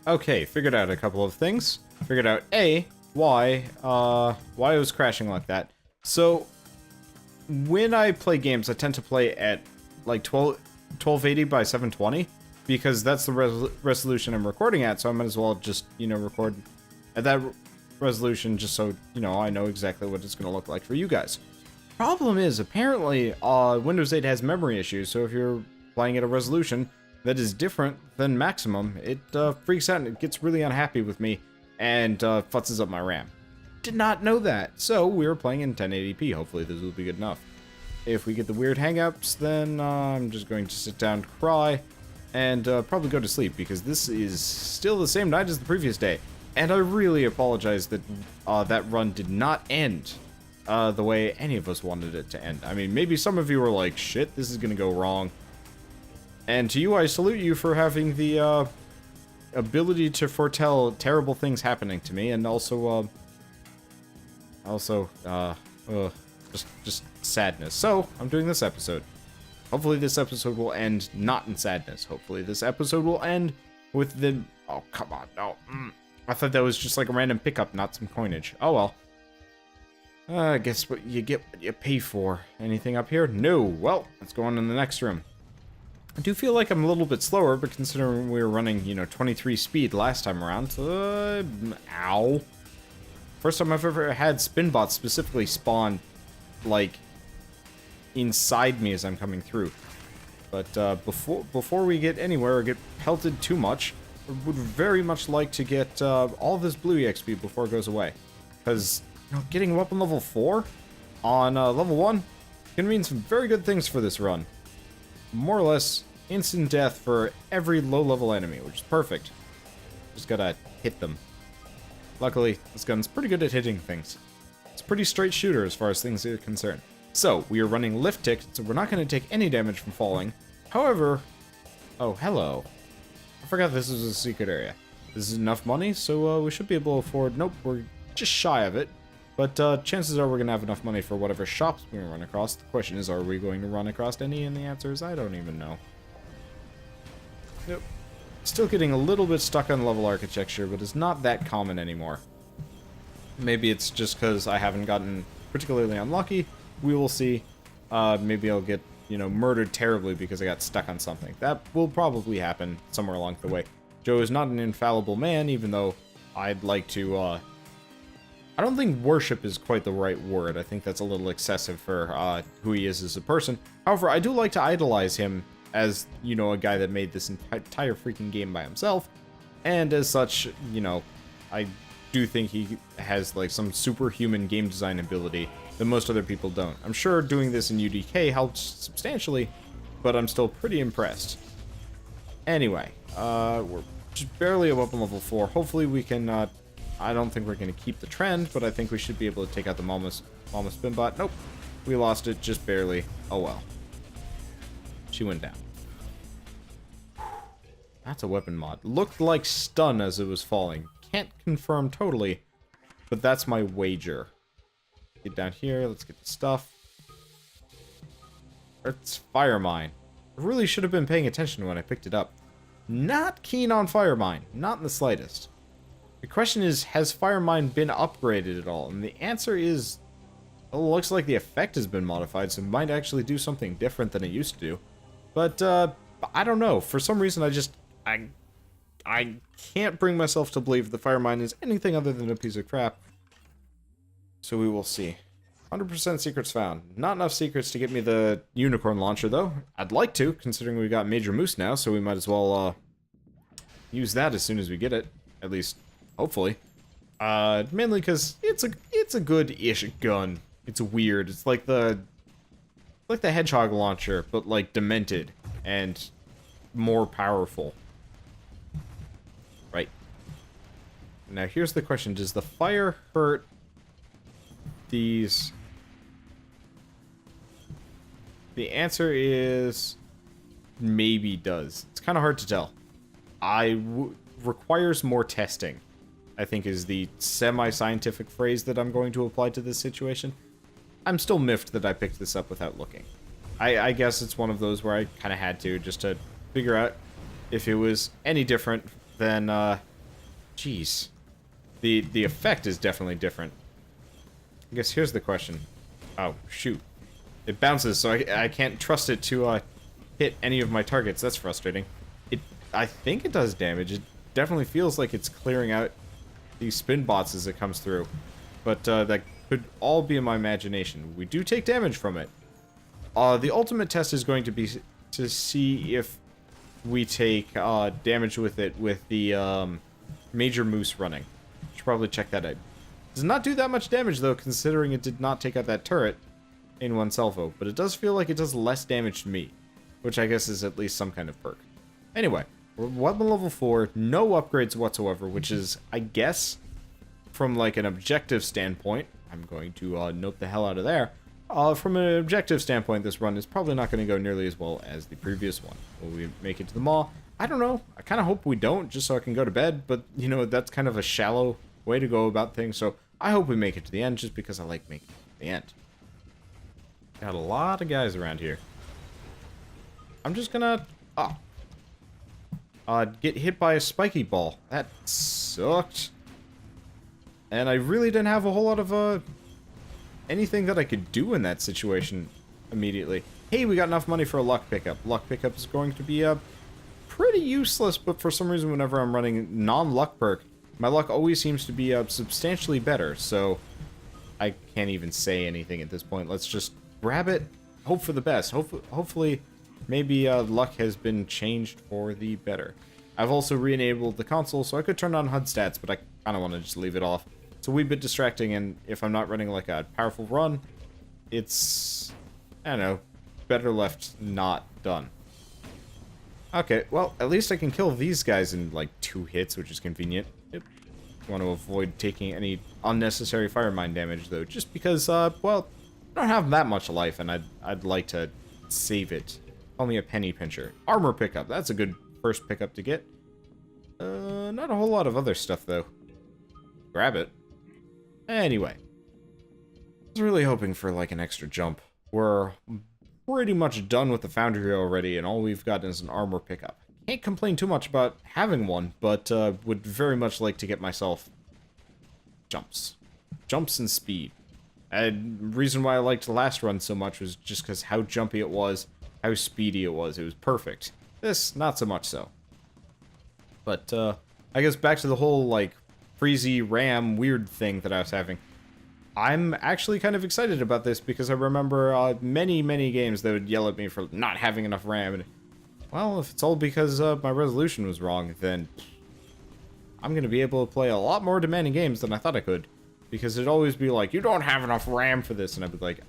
Okay, figured out a couple of things. Figured out A, why it was crashing like that. So, when I play games, I tend to play at like 1280 by 720 because that's the resolution I'm recording at, so I might as well just, record at that resolution just so, I know exactly what it's going to look like for you guys. Problem is, apparently, Windows 8 has memory issues, so if you're playing at a resolution that is different than maximum, it freaks out and it gets really unhappy with me and futzes up my RAM. Did not know that, so we were playing in 1080p. Hopefully this will be good enough. If we get the weird hangups, then I'm just going to sit down, cry, and probably go to sleep, because this is still the same night as the previous day. And I really apologize that that run did not end the way any of us wanted it to end. I mean, maybe some of you were like, shit, this is gonna go wrong. And to you, I salute you for having the ability to foretell terrible things happening to me, and also just sadness. So, I'm doing this episode. Hopefully this episode will end not in sadness. Hopefully this episode will end with the... Oh, come on, no. I thought that was just like a random pickup, not some coinage. Oh well. I guess what you get what you pay for. Anything up here? No. Well, let's go on in the next room. I do feel like I'm a little bit slower, but considering we were running, 23 speed last time around, ow. First time I've ever had spinbots specifically spawn, like, inside me as I'm coming through. But before we get anywhere or get pelted too much, I would very much like to get all this blue EXP before it goes away. Because, getting weapon level 4 on level 1 can mean some very good things for this run. More or less instant death for every low-level enemy, which is perfect. Just gotta hit them. Luckily, this gun's pretty good at hitting things. It's a pretty straight shooter as far as things are concerned. So, we are running lift tick, so we're not going to take any damage from falling. However... Oh, hello. I forgot this was a secret area. This is enough money, so we should be able to afford... Nope, we're just shy of it. But chances are we're going to have enough money for whatever shops we run across. The question is, are we going to run across any? And the answer is, I don't even know. Nope. Still getting a little bit stuck on level architecture, but it's not that common anymore. Maybe it's just because I haven't gotten particularly unlucky. We will see. Maybe I'll get, murdered terribly because I got stuck on something. That will probably happen somewhere along the way. Joe is not an infallible man, even though I'd like to, I don't think worship is quite the right word. I think that's a little excessive for who he is as a person. However, I do like to idolize him as, a guy that made this entire freaking game by himself. And as such, I do think he has, like, some superhuman game design ability that most other people don't. I'm sure doing this in UDK helps substantially, but I'm still pretty impressed. Anyway, we're just barely at weapon level 4. Hopefully we can, I don't think we're going to keep the trend, but I think we should be able to take out the Mama Spinbot. Nope, we lost it just barely. Oh well. She went down. That's a weapon mod. Looked like stun as it was falling. Can't confirm totally, but that's my wager. Get down here, let's get the stuff. It's Fire Mine. I really should have been paying attention when I picked it up. Not keen on Fire Mine, not in the slightest. The question is, has Fire Mine been upgraded at all? And the answer is, well, it looks like the effect has been modified, so it might actually do something different than it used to do. But, I don't know. For some reason, I can't bring myself to believe the Fire Mine is anything other than a piece of crap. So we will see. 100% secrets found. Not enough secrets to get me the unicorn launcher, though. I'd like to, considering we've got Major Moose now, so we might as well, use that as soon as we get it. At least, hopefully. Mainly because it's a good-ish gun. It's weird. It's like the Hedgehog launcher, but, like, demented and more powerful. Right. Now, here's the question. Does the fire hurt these? The answer is maybe does. It's kind of hard to tell. Requires more testing, I think, is the semi-scientific phrase that I'm going to apply to this situation. I'm still miffed that I picked this up without looking. I guess it's one of those where I kind of had to, just to figure out if it was any different than Jeez. The effect is definitely different. I guess here's the question. Oh, shoot. It bounces, so I can't trust it to hit any of my targets. That's frustrating. I think it does damage. It definitely feels like it's clearing out these spin bots as it comes through. But that could all be in my imagination. We do take damage from it. The ultimate test is going to be to see if we take damage with it with the Major Moose running. Should probably check that out. Does not do that much damage though, considering it did not take out that turret in one salvo, but it does feel like it does less damage to me, which I guess is at least some kind of perk. Anyway, we're weapon level 4, no upgrades whatsoever, which is, I guess, from like an objective standpoint, I'm going to note the hell out of there. From an objective standpoint, this run is probably not going to go nearly as well as the previous one. Will we make it to the mall? I don't know. I kind of hope we don't, just so I can go to bed, but, you know, that's kind of a shallow way to go about things, so I hope we make it to the end, just because I like making it to the end. Got a lot of guys around here. I'm just gonna... get hit by a spiky ball. That sucked. And I really didn't have a whole lot of, anything that I could do in that situation immediately. Hey, we got enough money for a luck pickup. Luck pickup is going to be, pretty useless, but for some reason whenever I'm running non-luck perk, my luck always seems to be, substantially better, so I can't even say anything at this point. Let's just grab it, hope for the best. Hopefully, maybe, luck has been changed for the better. I've also re-enabled the console, so I could turn on HUD stats, but I kind of want to just leave it off. It's a wee bit distracting, and if I'm not running like a powerful run, it's, I don't know, better left not done. Okay, well, at least I can kill these guys in, like, 2 hits, which is convenient. Yep. Want to avoid taking any unnecessary fire mine damage, though, just because, well, I don't have that much life, and I'd like to save it. Call me a penny pincher. Armor pickup, that's a good first pickup to get. Not a whole lot of other stuff, though. Grab it. Anyway. I was really hoping for, like, an extra jump. We're pretty much done with the foundry already, and all we've got is an armor pickup. Can't complain too much about having one, but would very much like to get myself jumps. Jumps and speed. And reason why I liked the last run so much was just because how jumpy it was, how speedy it was. It was perfect. This, not so much so. But, I guess back to the whole, like, freezy RAM weird thing that I was having. I'm actually kind of excited about this because I remember many, many games that would yell at me for not having enough RAM. And, well, if it's all because my resolution was wrong, then I'm going to be able to play a lot more demanding games than I thought I could. Because it'd always be like, you don't have enough RAM for this. And I'd be like,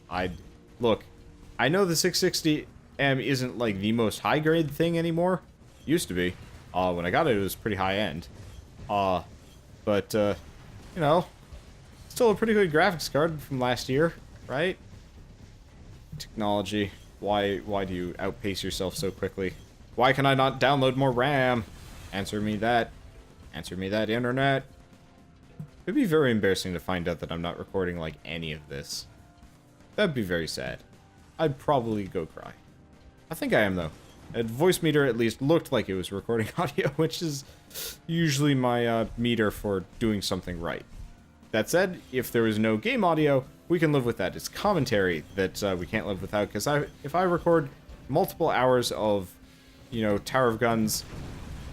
look, I know the 660M isn't like the most high grade thing anymore. Used to be. When I got it, it was pretty high end. But, you know, still a pretty good graphics card from last year, right? Technology. Why do you outpace yourself so quickly? Why can I not download more RAM? Answer me that. Answer me that, internet. It'd be very embarrassing to find out that I'm not recording, like, any of this. That'd be very sad. I'd probably go cry. I think I am, though. A voice meter at least looked like it was recording audio, which is usually my meter for doing something right. That said, if there is no game audio, we can live with that. It's commentary that we can't live without, because if I record multiple hours of, you know, Tower of Guns,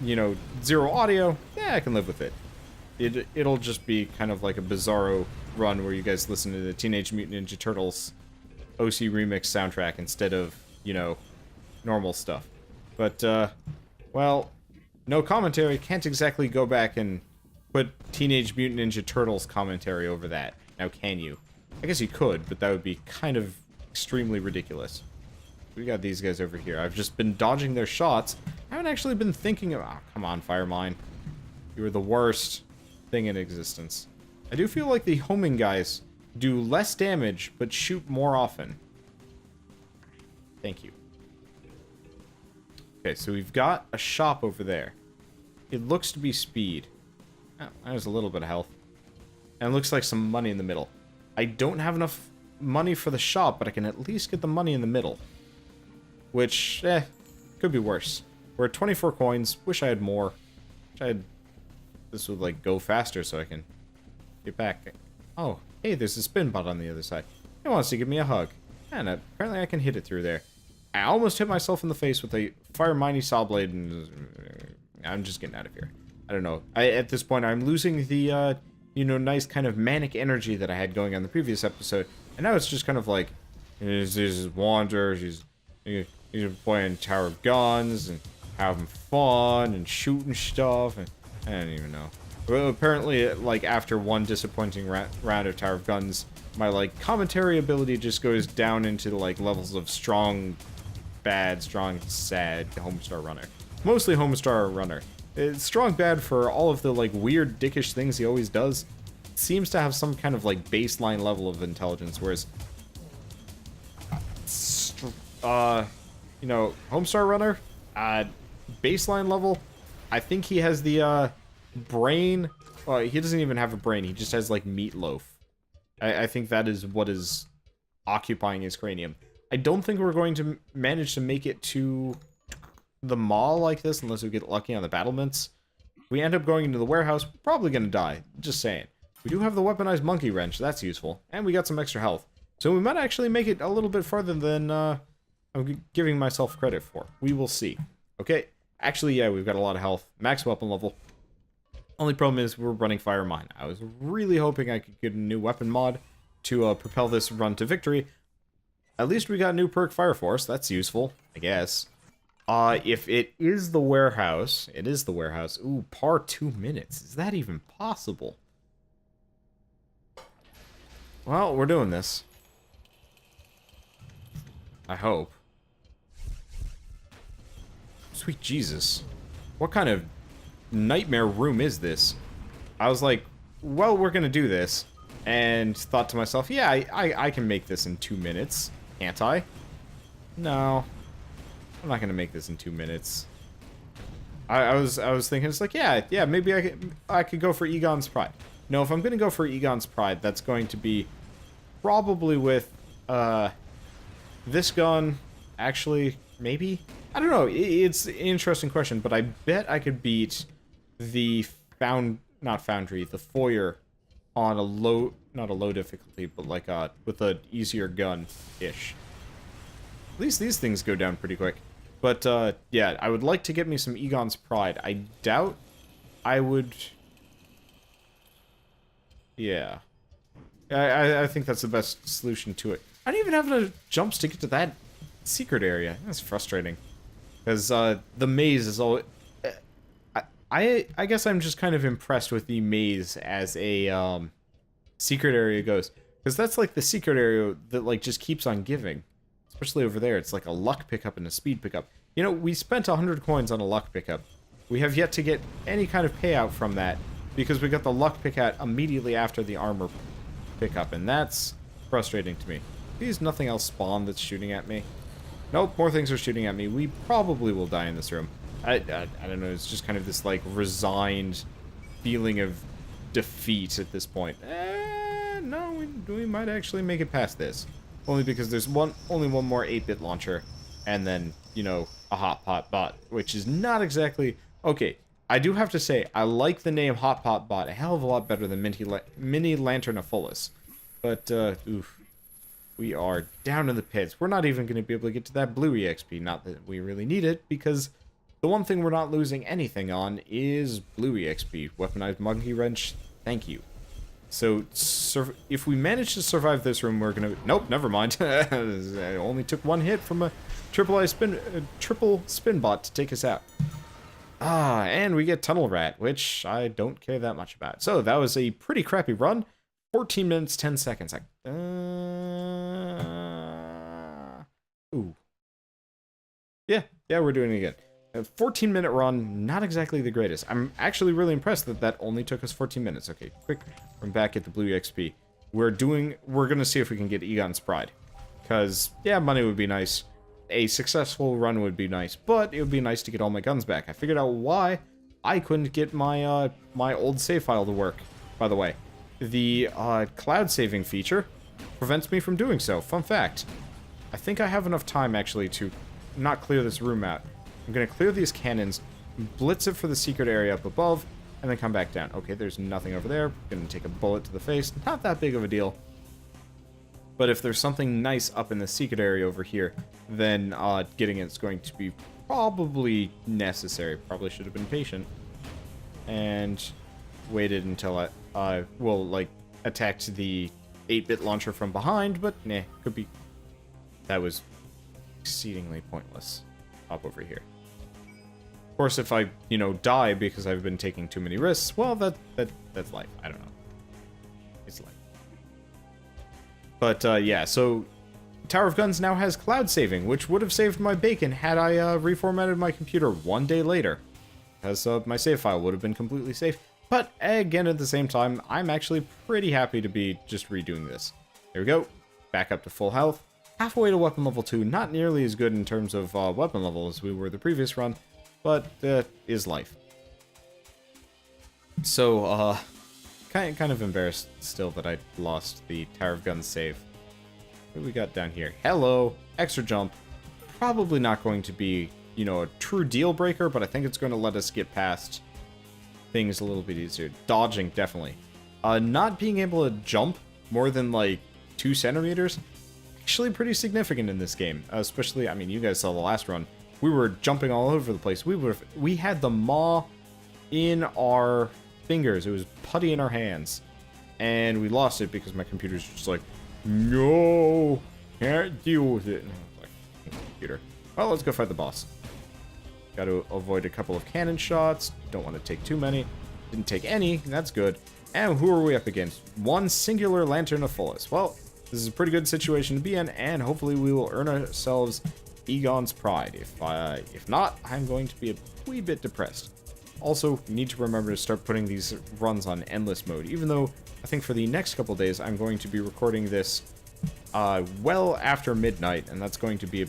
you know, zero audio, yeah, I can live with it. It'll just be kind of like a bizarro run where you guys listen to the Teenage Mutant Ninja Turtles OC Remix soundtrack instead of, you know, normal stuff. But, well, no commentary. Can't exactly go back and put Teenage Mutant Ninja Turtles commentary over that. Now, can you? I guess you could, but that would be kind of extremely ridiculous. We got these guys over here. I've just been dodging their shots. I haven't actually been thinking of... Oh, come on, Fire Mine. You were the worst thing in existence. I do feel like the homing guys do less damage, but shoot more often. Thank you. Okay, so we've got a shop over there. It looks to be speed. Oh, there's a little bit of health. And it looks like some money in the middle. I don't have enough money for the shop, but I can at least get the money in the middle. Which, could be worse. We're at 24 coins. Wish I had more. Wish I had this would, like, go faster so I can get back. Oh, hey, there's a spin bot on the other side. It wants to give me a hug. And apparently I can hit it through there. I almost hit myself in the face with a fire mighty saw blade, and I'm just getting out of here. I don't know. At this point, I'm losing the, you know, nice kind of manic energy that I had going on the previous episode. And now it's just kind of like, he's wander, he's playing Tower of Guns, and having fun, and shooting stuff, and I don't even know. Well, apparently, like, after one disappointing round of Tower of Guns, my, like, commentary ability just goes down into, like, levels of strong, bad, strong, sad, Homestar Runner. Mostly Homestar Runner. It's strong bad for all of the, like, weird, dickish things he always does. It seems to have some kind of, like, baseline level of intelligence, whereas, you know, Homestar Runner, baseline level, I think he has the, brain. Well, he doesn't even have a brain. He just has, like, meatloaf. I think that is what is occupying his cranium. I don't think we're going to manage to make it to the mall like this unless we get lucky on the battlements. If we end up going into the warehouse, we're probably going to die. Just saying. We do have the weaponized monkey wrench. That's useful. And we got some extra health. So we might actually make it a little bit farther than I'm giving myself credit for. We will see. Okay. Actually, yeah, we've got a lot of health. Max weapon level. Only problem is we're running Fire Mine. I was really hoping I could get a new weapon mod to propel this run to victory. At least we got a new perk Fire Force. That's useful, I guess. If it is the warehouse, it is the warehouse. Ooh, par 2 minutes. Is that even possible? Well, we're doing this. I hope. Sweet Jesus. What kind of nightmare room is this? I was like, well, we're gonna do this, and thought to myself, yeah, I can make this in 2 minutes, can't I? No, I'm not gonna make this in 2 minutes. I was thinking, it's like, yeah, maybe I could go for Egon's Pride. No, if I'm gonna go for Egon's Pride, that's going to be probably with this gun. Actually, maybe, I don't know. It's an interesting question, but I bet I could beat the not foundry, the foyer on a low, not a low difficulty, but like with an easier gun-ish. At least these things go down pretty quick. But yeah, I would like to get me some Egon's Pride. I doubt I would. Yeah, I think that's the best solution to it. I don't even have enough jumps to get to that secret area. That's frustrating, because the maze is all. I guess I'm just kind of impressed with the maze as a secret area goes, because that's like the secret area that like just keeps on giving. Especially over there, it's like a luck pickup and a speed pickup. You know, we spent 100 coins on a luck pickup. We have yet to get any kind of payout from that, because we got the luck pickup immediately after the armor pickup, and that's frustrating to me. Please, nothing else spawn that's shooting at me. Nope, more things are shooting at me. We probably will die in this room. I don't know, it's just kind of this, like, resigned feeling of defeat at this point. No, we might actually make it past this. Only because there's only one more 8-bit launcher, and then, you know, a Hot Pot Bot, which is not exactly... Okay, I do have to say, I like the name Hot Pot Bot a hell of a lot better than Mini Lanternophilus. But, oof. We are down in the pits. We're not even going to be able to get to that blue EXP. Not that we really need it, because the one thing we're not losing anything on is blue EXP. Weaponized monkey wrench, thank you. So, if we manage to survive this room, we're going to... Nope, never mind. I only took one hit from a triple spin bot to take us out. Ah, and we get Tunnel Rat, which I don't care that much about. So, that was a pretty crappy run. 14 minutes, 10 seconds. Ooh. Yeah, we're doing it again. A 14-minute run, not exactly the greatest. I'm actually really impressed that that only took us 14 minutes. Okay, quick, we're back at the blue XP. We're gonna see if we can get Egon's Pride. Because, yeah, money would be nice. A successful run would be nice, but it would be nice to get all my guns back. I figured out why I couldn't get my, my old save file to work, by the way. The, cloud saving feature prevents me from doing so. Fun fact. I think I have enough time, actually, to not clear this room out. I'm going to clear these cannons, blitz it for the secret area up above, and then come back down. Okay, there's nothing over there. Gonna take a bullet to the face. Not that big of a deal. But if there's something nice up in the secret area over here, then getting it's going to be probably necessary. Probably should have been patient. And waited until I will, like, attacked the 8-bit launcher from behind, but nah, could be... That was exceedingly pointless. Hop over here. Of course, if I, you know, die because I've been taking too many risks, well, that's life. I don't know. It's life. But, yeah, so Tower of Guns now has cloud saving, which would have saved my bacon had I reformatted my computer one day later. Because my save file would have been completely safe. But, again, at the same time, I'm actually pretty happy to be just redoing this. There we go. Back up to full health. Halfway to weapon level 2. Not nearly as good in terms of weapon level as we were the previous run. But, is life. So, kind of embarrassed still that I lost the Tower of Guns save. What do we got down here? Hello! Extra jump. Probably not going to be, you know, a true deal breaker, but I think it's going to let us get past things a little bit easier. Dodging, definitely. Not being able to jump more than, like, 2 centimeters, actually pretty significant in this game. Especially, I mean, you guys saw the last run. We were jumping all over the place. We had the maw in our fingers. It was putty in our hands. And we lost it because my computer's just like, no, can't deal with it. And I was like, computer. Well, let's go fight the boss. Got to avoid a couple of cannon shots. Don't want to take too many. Didn't take any. That's good. And who are we up against? One singular Lantern of Fullest. Well, this is a pretty good situation to be in, and hopefully we will earn ourselves Egon's Pride. If not, I'm going to be a wee bit depressed. Also, need to remember to start putting these runs on endless mode, even though I think for the next couple days I'm going to be recording this well after midnight, and that's going to be a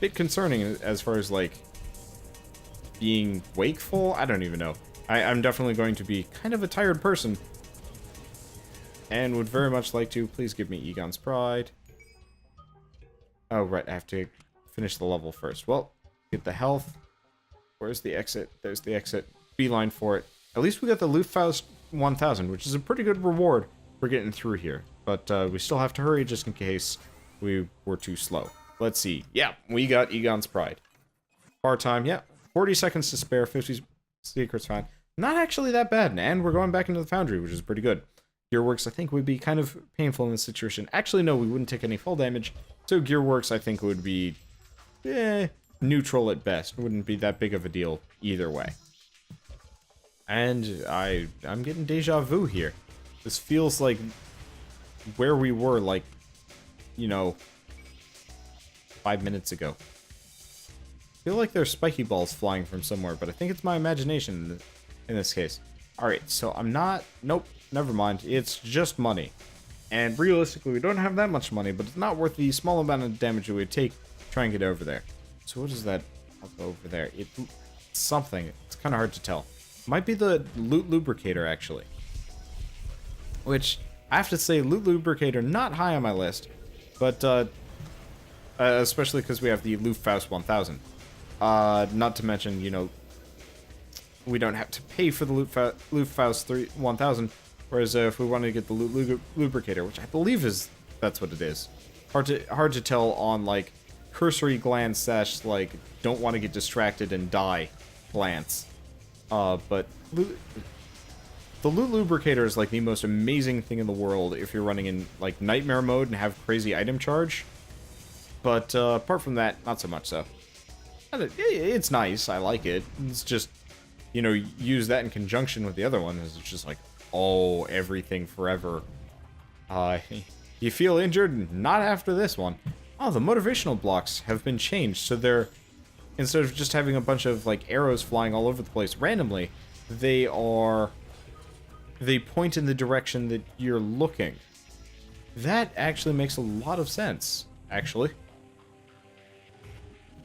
bit concerning as far as, like, being wakeful. I don't even know. I'm definitely going to be kind of a tired person, and would very much like to. Please give me Egon's Pride. Oh, right, I have to finish the level first. Well, get the health. Where's the exit? There's the exit. Beeline for it. At least we got the Luftfaust 1000, which is a pretty good reward for getting through here. But we still have to hurry just in case we were too slow. Let's see. Yeah, we got Egon's Pride. Bar time, yeah. 40 seconds to spare, 50 secrets found. Not actually that bad, and we're going back into the Foundry, which is pretty good. Gearworks, I think, would be kind of painful in this situation. Actually, no, we wouldn't take any fall damage. So Gearworks, I think, would be neutral at best. Wouldn't be that big of a deal either way. And I'm getting deja vu here. This feels like where we were, like, you know, 5 minutes ago. I feel like there's spiky balls flying from somewhere, but I think it's my imagination in this case. Alright, so I'm not... Nope, never mind. It's just money. And realistically, we don't have that much money, but it's not worth the small amount of damage it would take to try and get over there. So what is that over there? It's something. It's kind of hard to tell. Might be the Loot Lubricator, actually. Which, I have to say, Loot Lubricator, not high on my list. But, especially because we have the Luftfaust 1000. Not to mention, you know, we don't have to pay for the Luftfaust 1000. Whereas if we wanted to get the Loot Lubricator, which I believe that's what it is. Hard to tell on, like, cursory glance / like, don't want to get distracted and die glance. But the Loot Lubricator is, like, the most amazing thing in the world if you're running in, like, Nightmare mode and have crazy item charge. But, apart from that, not so much so. It's nice, I like it. It's just, you know, use that in conjunction with the other one, it's just like, oh, everything forever. You feel injured? Not after this one. Oh, the motivational blocks have been changed, so they're, instead of just having a bunch of, like, arrows flying all over the place randomly, they point in the direction that you're looking. That actually makes a lot of sense, actually.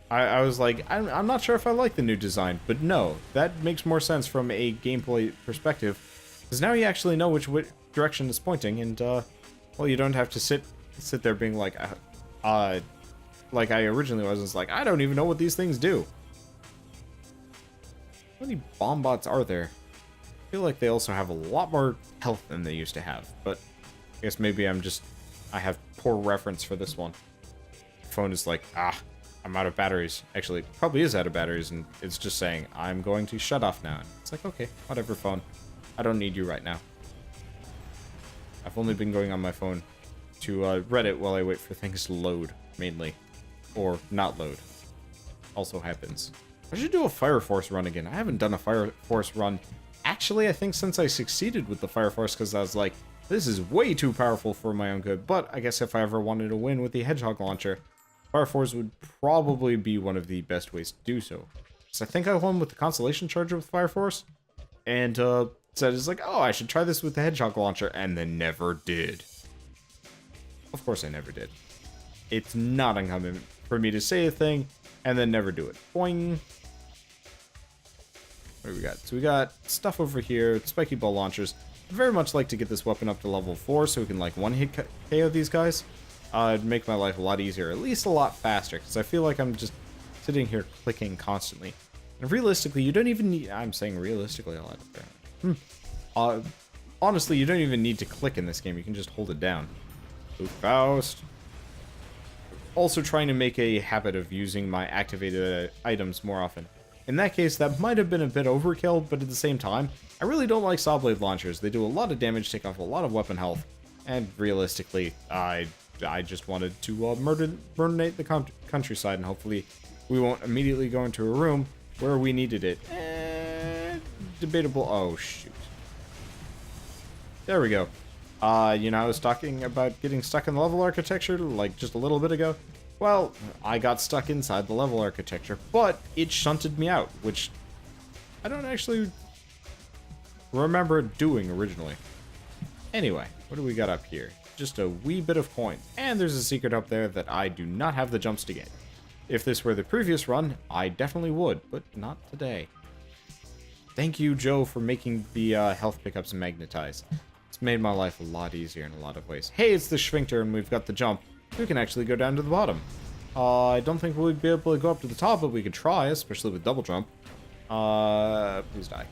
I was like, I'm not sure if I like the new design, but no, that makes more sense from a gameplay perspective, because now you actually know which direction it's pointing, and, well, you don't have to sit there being like I originally was. It's like, I don't even know what these things do. How many bomb bots are there? I feel like they also have a lot more health than they used to have, but I guess maybe I have poor reference for this one. Phone is like, I'm out of batteries. Actually, it probably is out of batteries, and it's just saying, I'm going to shut off now. It's like, okay, whatever, phone. I don't need you right now. I've only been going on my phone to Reddit while I wait for things to load, mainly. Or not load. Also happens. I should do a Fire Force run again. I haven't done a Fire Force run, actually, I think since I succeeded with the Fire Force, because I was like, this is way too powerful for my own good. But I guess if I ever wanted to win with the Hedgehog launcher, Fire Force would probably be one of the best ways to do so. So I think I won with the Constellation Charger with Fire Force, and said it's like, oh, I should try this with the Hedgehog launcher, and then never did. Of course I never did. It's not uncommon for me to say a thing, and then never do it. Boing! What do we got? So we got stuff over here, spiky ball launchers. I'd very much like to get this weapon up to level 4 so we can, like, one-hit KO these guys. It'd make my life a lot easier, at least a lot faster, because I feel like I'm just sitting here clicking constantly. And realistically, you don't even need... I'm saying realistically a lot. Honestly, you don't even need to click in this game. You can just hold it down. So Faust. Also trying to make a habit of using my activated items more often. In that case, that might have been a bit overkill, but at the same time, I really don't like saw blade launchers. They do a lot of damage, take off a lot of weapon health, and realistically, I just wanted to murder-nate the countryside, and hopefully we won't immediately go into a room where we needed it. Debatable. Oh, shoot. There we go. You know, I was talking about getting stuck in the level architecture, like, just a little bit ago. Well, I got stuck inside the level architecture, but it shunted me out, which I don't actually remember doing originally. Anyway, what do we got up here? Just a wee bit of coin. And there's a secret up there that I do not have the jumps to get. If this were the previous run, I definitely would, but not today. Thank you, Joe, for making the health pickups magnetize. It's made my life a lot easier in a lot of ways. Hey, it's the Schwinkter, and we've got the jump. We can actually go down to the bottom. I don't think we'd be able to go up to the top, but we could try, especially with double jump. Please die.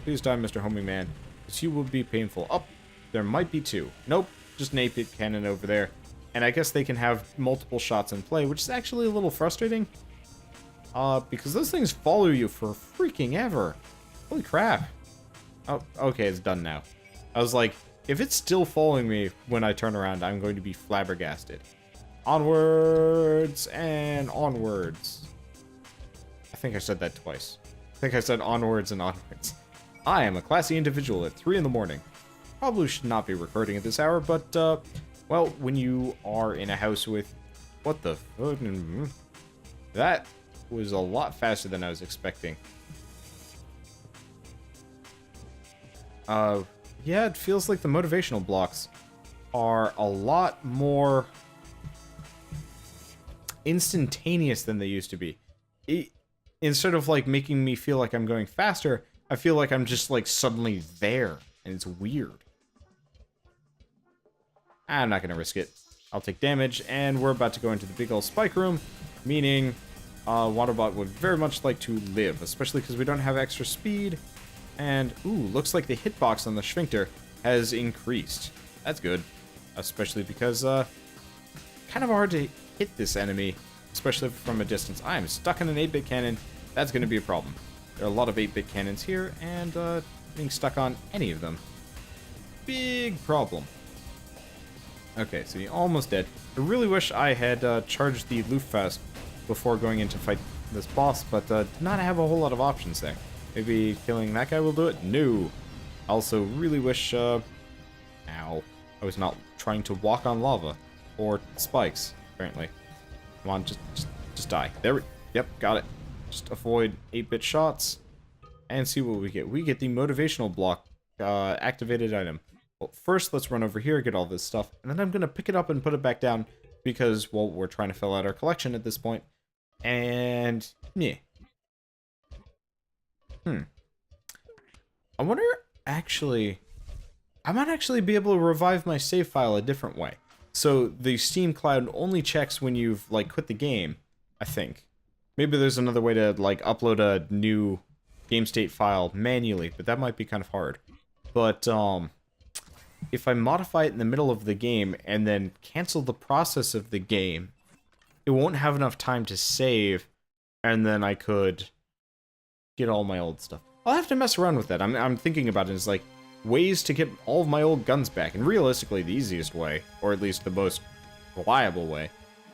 Please die, Mr. Homing Man. Because you will be painful. Oh, there might be two. Nope, just an 8-bit cannon over there. And I guess they can have multiple shots in play, which is actually a little frustrating. Because those things follow you for freaking ever. Holy crap. Oh, okay, it's done now. I was like, if it's still following me when I turn around, I'm going to be flabbergasted. Onwards and onwards. I think I said that twice. I think I said onwards and onwards. I am a classy individual at 3 in the morning. Probably should not be recording at this hour, but, well, when you are in a house with... What the fuck? That was a lot faster than I was expecting. Yeah, it feels like the motivational blocks are a lot more instantaneous than they used to be. Instead of, like, making me feel like I'm going faster, I feel like I'm just, like, suddenly there, and it's weird. I'm not gonna risk it. I'll take damage, and we're about to go into the big old spike room, meaning Waterbot would very much like to live, especially because we don't have extra speed. And, ooh, looks like the hitbox on the Schwinkter has increased. That's good. Especially because, kind of hard to hit this enemy, especially from a distance. I am stuck in an 8-bit cannon. That's going to be a problem. There are a lot of 8-bit cannons here, and, being stuck on any of them. Big problem. Okay, so you're almost dead. I really wish I had, charged the Luftfaust before going in to fight this boss, but, did not have a whole lot of options there. Maybe killing that guy will do it? No. I also really wish, ow. I was not trying to walk on lava. Or spikes, apparently. Come on, just die. There we... Yep, got it. Just avoid 8-bit shots. And see what we get. We get the motivational block, activated item. Well, first, let's run over here, get all this stuff. And then I'm gonna pick it up and put it back down. Because, well, we're trying to fill out our collection at this point. And... yeah. I wonder, actually... I might actually be able to revive my save file a different way. So, the Steam Cloud only checks when you've, like, quit the game, I think. Maybe there's another way to, like, upload a new game state file manually, but that might be kind of hard. But, if I modify it in the middle of the game and then cancel the process of the game, it won't have enough time to save, and then I could get all my old stuff. I'll have to mess around with that. I'm thinking about it as, like, ways to get all of my old guns back. And realistically, the easiest way, or at least the most reliable way,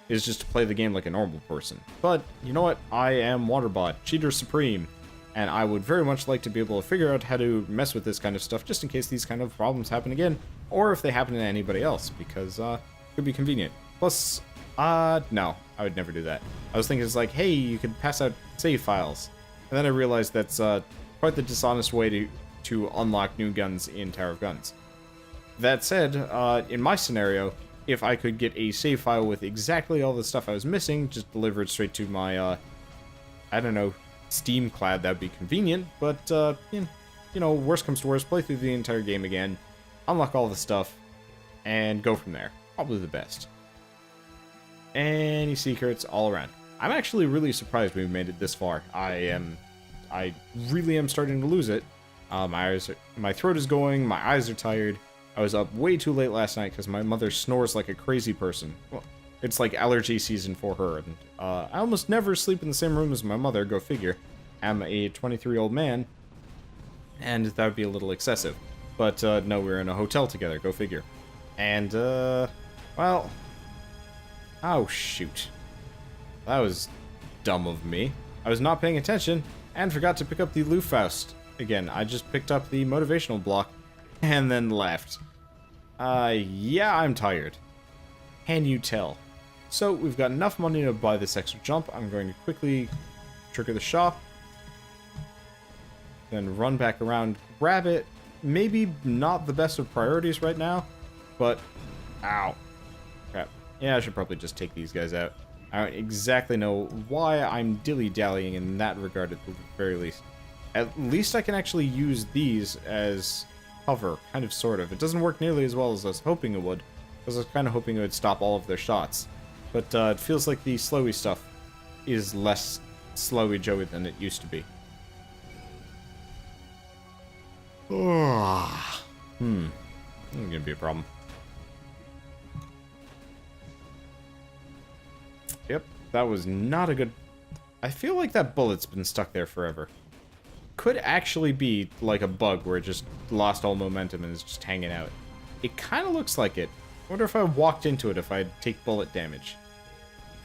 is just to play the game like a normal person. But, you know what? I am Waterbot, Cheater Supreme, and I would very much like to be able to figure out how to mess with this kind of stuff, just in case these kind of problems happen again, or if they happen to anybody else, because, it could be convenient. Plus, no, I would never do that. I was thinking it's like, hey, you could pass out save files. And then I realized that's, quite the dishonest way to unlock new guns in Tower of Guns. That said, in my scenario, if I could get a save file with exactly all the stuff I was missing, just delivered straight to my, I don't know, Steam Cloud, that'd be convenient, but, you know, worst comes to worst, play through the entire game again, unlock all the stuff, and go from there. Probably the best. Any secrets all around. I'm actually really surprised we made it this far. I really am starting to lose it. My throat is going, my eyes are tired. I was up way too late last night because my mother snores like a crazy person. Well, it's like allergy season for her, and I almost never sleep in the same room as my mother, go figure. I'm a 23-year-old man, and that would be a little excessive. But no, we're in a hotel together, go figure. And, well... Oh, shoot. That was dumb of me. I was not paying attention, and forgot to pick up the Luftfaust. Again, I just picked up the motivational block, and then left. Yeah, I'm tired. Can you tell? So, we've got enough money to buy this extra jump. I'm going to quickly trigger the shop. Then run back around, grab it. Maybe not the best of priorities right now, but... Ow. Crap. Yeah, I should probably just take these guys out. I don't exactly know why I'm dilly-dallying in that regard at the very least. At least I can actually use these as cover, kind of, sort of. It doesn't work nearly as well as I was hoping it would, because I was kind of hoping it would stop all of their shots. But it feels like the slowy stuff is less slowy joey than it used to be. That's gonna be a problem. Yep, that was not a good... I feel like that bullet's been stuck there forever. Could actually be like a bug where it just lost all momentum and is just hanging out. It kind of looks like it. I wonder if I walked into it if I'd take bullet damage.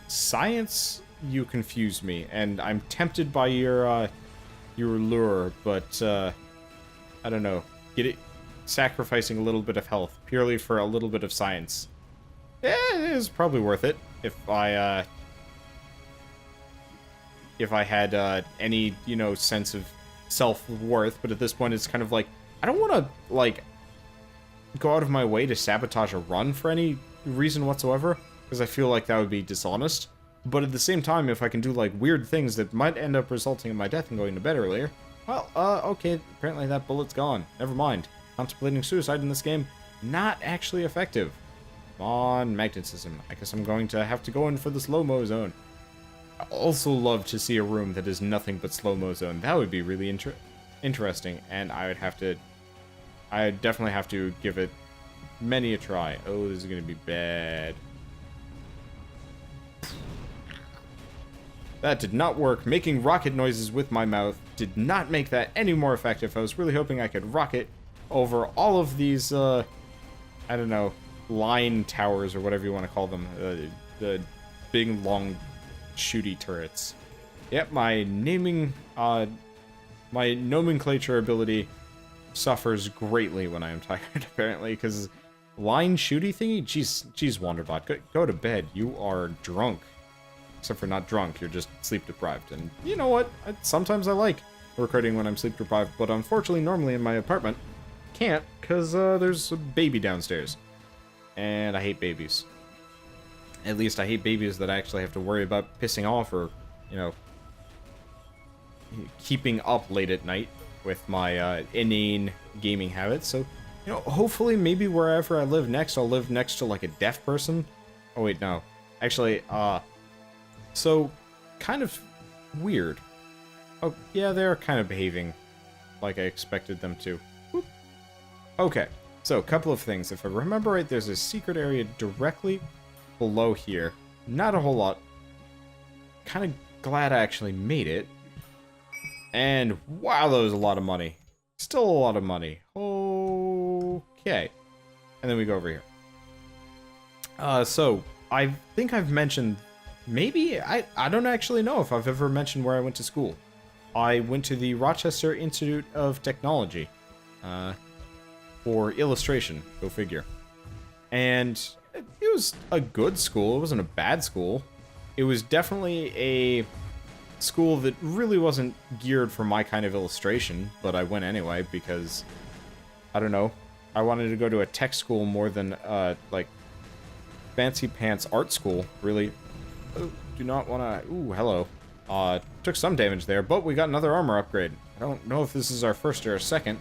Science, you confuse me, and I'm tempted by your lure, but, I don't know. Get it? Sacrificing a little bit of health, purely for a little bit of science. Yeah, it is probably worth it, if I had, any, you know, sense of self-worth, but at this point it's kind of like, I don't want to, like, go out of my way to sabotage a run for any reason whatsoever, because I feel like that would be dishonest. But at the same time, if I can do, like, weird things that might end up resulting in my death and going to bed earlier, well, okay, apparently that bullet's gone. Never mind. Contemplating suicide in this game, not actually effective. Come on, magnetism. I guess I'm going to have to go in for the slow-mo zone. I also love to see a room that is nothing but slow-mo zone. That would be really interesting, and I would definitely have to give it many a try. Oh, this is going to be bad. That did not work. Making rocket noises with my mouth did not make that any more effective. I was really hoping I could rocket over all of these, I don't know, line towers or whatever you want to call them. The big, long, shooty turrets. Yep, my nomenclature ability suffers greatly when I am tired, apparently, because line shooty thingy? Jeez, Wanderbot, go to bed. You are drunk. Except for not drunk, you're just sleep deprived. And you know what? Sometimes I like recording when I'm sleep deprived, but unfortunately, normally in my apartment, can't, because there's a baby downstairs. And I hate babies. At least I hate babies that I actually have to worry about pissing off or, you know, keeping up late at night with my inane gaming habits. So, you know, hopefully maybe wherever I live next, I'll live next to, like, a deaf person. Oh, wait, no. Actually, so, kind of weird. Oh, yeah, they're kind of behaving like I expected them to. Whoop. Okay, so a couple of things. If I remember right, there's a secret area directly below here. Not a whole lot. Kind of glad I actually made it. And wow, that was a lot of money. Still a lot of money. Okay. And then we go over here. So, I think I've mentioned... Maybe? I don't actually know if I've ever mentioned where I went to school. I went to the Rochester Institute of Technology. For illustration. Go figure. And it was a good school. It wasn't a bad school. It was definitely a school that really wasn't geared for my kind of illustration, but I went anyway because, I don't know, I wanted to go to a tech school more than, like, fancy pants art school, really. Oh, do not want to... Ooh, hello. Took some damage there, but we got another armor upgrade. I don't know if this is our first or second.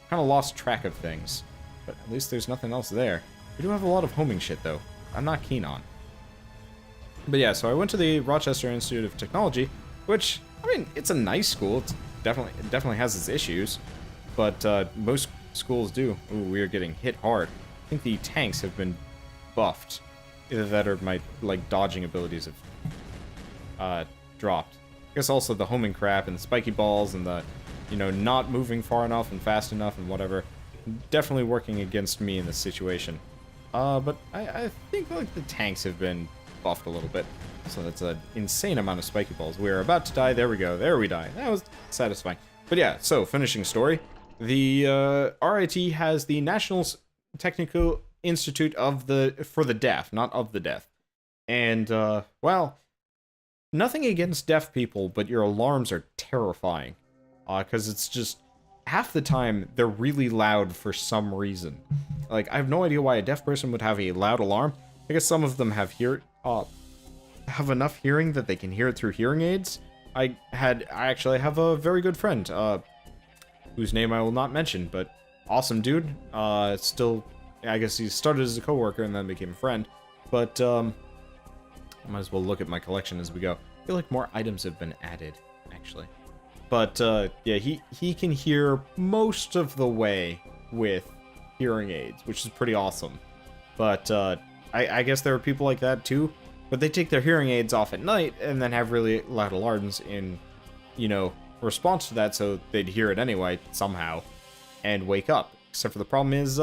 Kind of lost track of things, but at least there's nothing else there. We do have a lot of homing shit, though. I'm not keen on. But yeah, so I went to the Rochester Institute of Technology, which, I mean, it's a nice school. It definitely has its issues, but most schools do. Ooh, we are getting hit hard. I think the tanks have been buffed. Either that or my, like, dodging abilities have dropped. I guess also the homing crap and the spiky balls and the, you know, not moving far enough and fast enough and whatever. Definitely working against me in this situation. But I think, like, the tanks have been buffed a little bit. So that's an insane amount of spiky balls. We're about to die. There we go. There we die. That was satisfying. But yeah, so finishing story. The RIT has the National Technical Institute for the Deaf, not of the deaf. And, well, nothing against deaf people, but your alarms are terrifying. Because it's just, half the time, they're really loud for some reason. Like, I have no idea why a deaf person would have a loud alarm. I guess some of them have enough hearing that they can hear it through hearing aids. I actually have a very good friend, whose name I will not mention, but awesome dude. Still, I guess he started as a coworker and then became a friend. But, I might as well look at my collection as we go. I feel like more items have been added, actually. But, yeah, he can hear most of the way with hearing aids, which is pretty awesome. But, I guess there are people like that, too. But they take their hearing aids off at night and then have really loud alarms in, you know, response to that, so they'd hear it anyway, somehow, and wake up. Except for the problem is,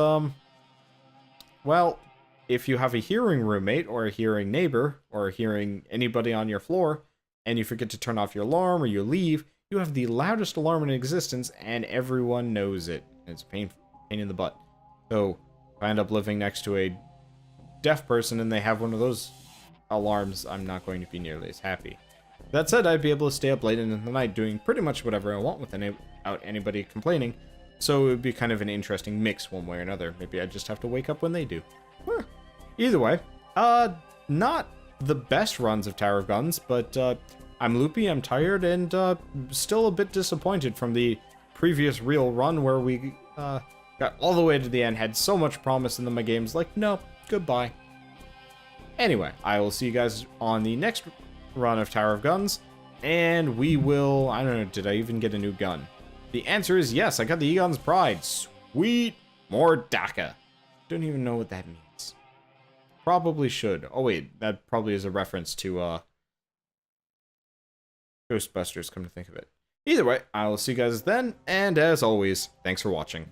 well, if you have a hearing roommate, or a hearing neighbor, or a hearing anybody on your floor, and you forget to turn off your alarm, or you leave, you have the loudest alarm in existence, and everyone knows it. It's a pain in the butt. So, if I end up living next to a deaf person and they have one of those alarms, I'm not going to be nearly as happy. That said, I'd be able to stay up late into the night doing pretty much whatever I want without anybody complaining, so it would be kind of an interesting mix one way or another. Maybe I just have to wake up when they do. Huh. Either way, not the best runs of Tower of Guns, but I'm loopy, I'm tired, and still a bit disappointed from the previous real run where we got all the way to the end, had so much promise, and then my game's like, no, goodbye. Anyway, I will see you guys on the next run of Tower of Guns, and we will... I don't know, did I even get a new gun? The answer is yes, I got the Egon's Pride. Sweet! More DACA. Don't even know what that means. Probably should. Oh wait, that probably is a reference to, Ghostbusters, come to think of it. Either way, I will see you guys then, and as always, thanks for watching.